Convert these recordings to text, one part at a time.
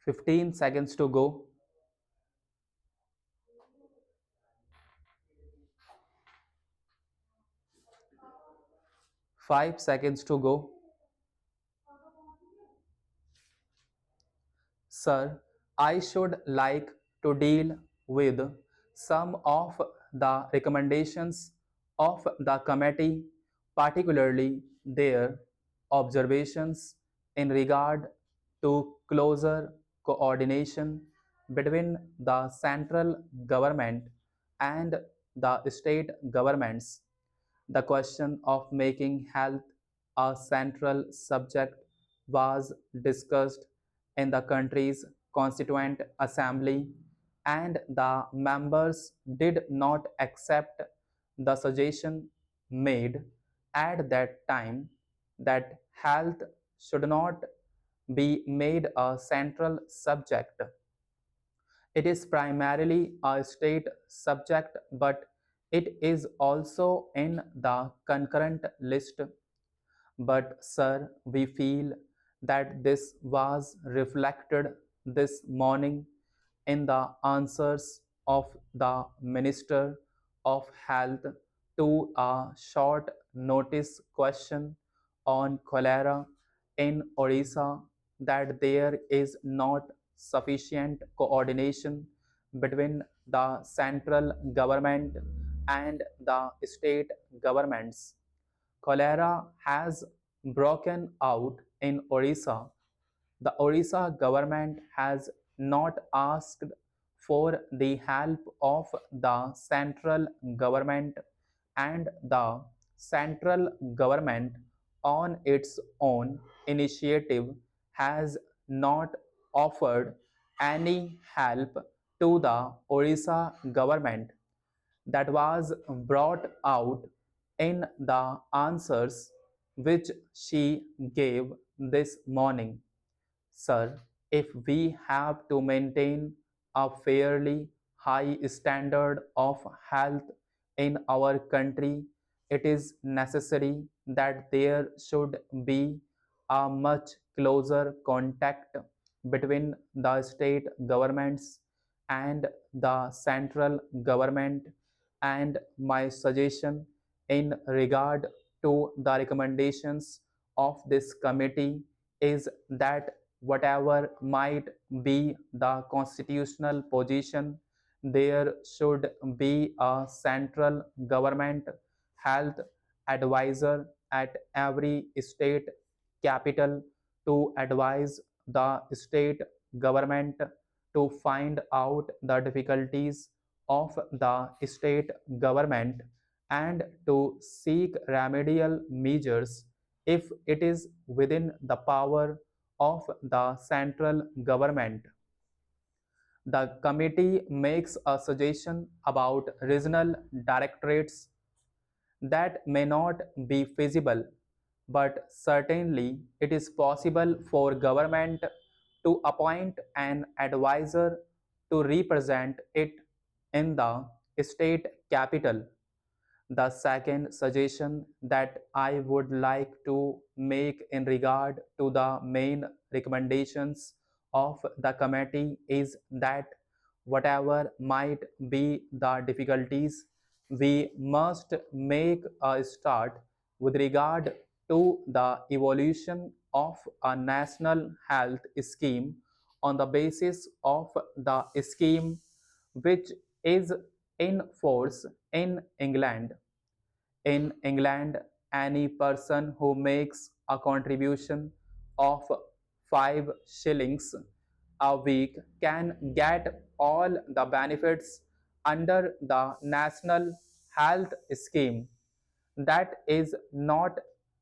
15 seconds to go. 5 seconds to go. Sir, I should like to deal with some of the recommendations of the committee, particularly their observations in regard to closer coordination between the central government and the state governments. The question of making health a central subject was discussed in the country's Constituent Assembly, and the members did not accept the suggestion made at that time that health should not be made a central subject. It is primarily a state subject, but it is also in the concurrent list. But, sir, we feel that this was reflected this morning in the answers of the Minister of Health to a short notice question on cholera in Odisha, that there is not sufficient coordination between the central government and the state governments. Cholera has broken out in Odisha. The Odisha government has not asked for the help of the central government, and the central government on its own initiative has not offered any help to the Odisha government. That was brought out in the answers which she gave this morning. Sir, if we have to maintain a fairly high standard of health in our country, it is necessary that there should be a much closer contact between the state governments and the central government. And my suggestion in regard to the recommendations of this committee is that whatever might be the constitutional position, there should be a central government health advisor at every state capital to advise the state government to find out the difficulties of the state government and to seek remedial measures if it is within the power of the central government. The committee makes a suggestion about regional directorates that may not be feasible, but certainly it is possible for government to appoint an advisor to represent it in the state capital. The second suggestion that I would like to make in regard to the main recommendations of the committee is that whatever might be the difficulties, we must make a start with regard to the evolution of a national health scheme on the basis of the scheme which is in force in England. In England, any person who makes a contribution of 5 shillings a week can get all the benefits under the National Health Scheme. That is not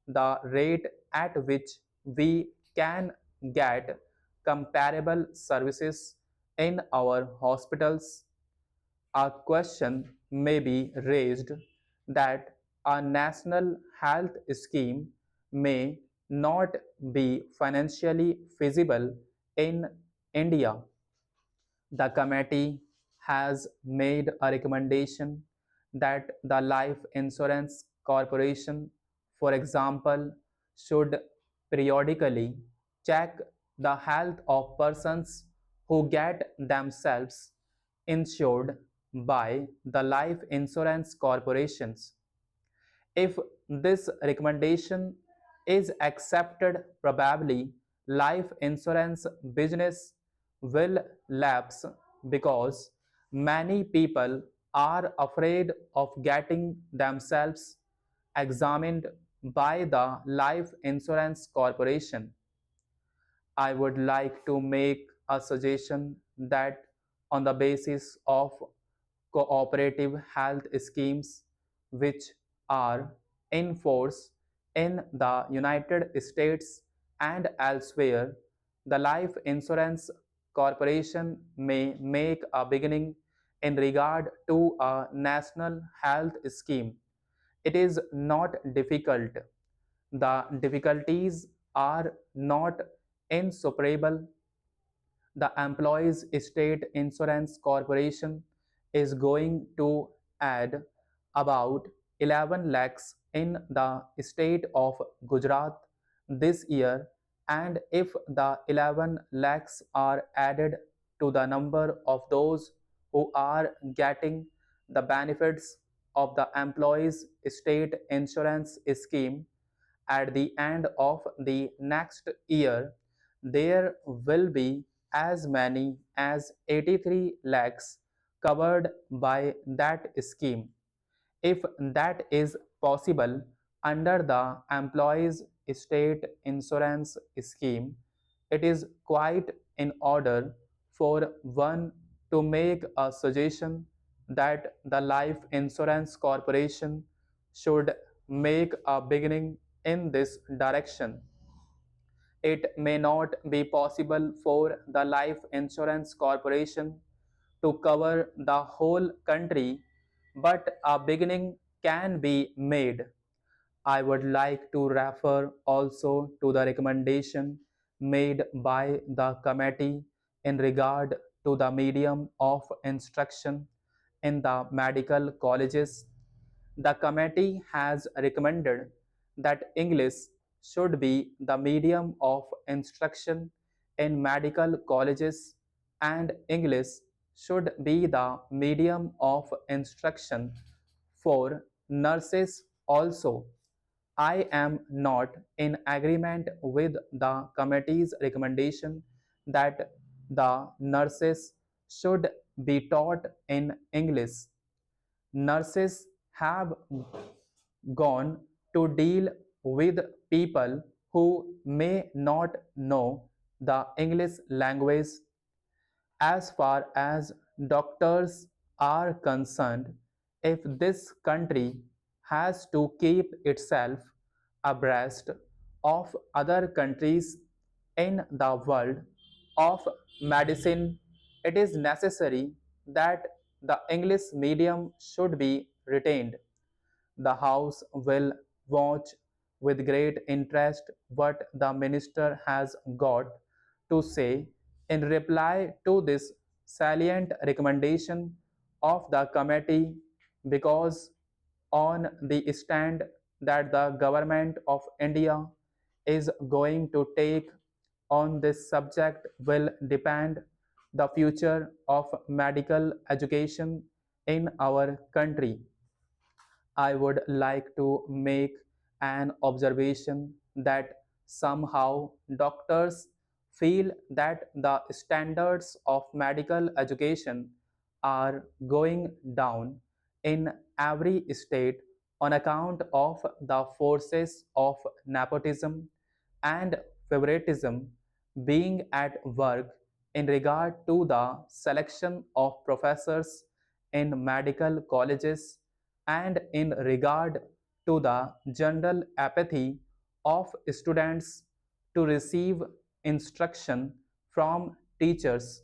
the rate at which we can get comparable services in our hospitals. A question may be raised that a national health scheme may not be financially feasible in India. The committee has made a recommendation that the Life Insurance Corporation, for example, should periodically check the health of persons who get themselves insured by the life insurance corporations. If this recommendation is accepted, probably life insurance business will lapse because many people are afraid of getting themselves examined by the life insurance corporation. I would like to make a suggestion that on the basis of cooperative health schemes which are in force in the United States and elsewhere, the life insurance corporation may make a beginning in regard to a national health scheme. It is not difficult. The difficulties are not insuperable. The Employees State Insurance Corporation is going to add about 11 lakhs in the state of Gujarat this year, and if the 11 lakhs are added to the number of those who are getting the benefits of the Employees State Insurance Scheme, at the end of the next year, there will be as many as 83 lakhs covered by that scheme. If that is possible under the Employees State Insurance Scheme, it is quite in order for one to make a suggestion that the Life Insurance Corporation should make a beginning in this direction. It may not be possible for the Life Insurance Corporation to cover the whole country, but a beginning can be made. I would like to refer also to the recommendation made by the committee in regard to the medium of instruction in the medical colleges. The committee has recommended that English should be the medium of instruction in medical colleges and English should be the medium of instruction for nurses also. I am not in agreement with the committee's recommendation that the nurses should be taught in English. Nurses have gone to deal with people who may not know the English language. As far as doctors are concerned, if this country has to keep itself abreast of other countries in the world of medicine, it is necessary that the English medium should be retained. The House will watch with great interest what the minister has got to say in reply to this salient recommendation of the committee, because on the stand that the government of India is going to take on this subject will depend the future of medical education in our country. I would like to make an observation that somehow doctors feel that the standards of medical education are going down in every state on account of the forces of nepotism and favoritism being at work in regard to the selection of professors in medical colleges and in regard to the general apathy of students to receive instruction from teachers.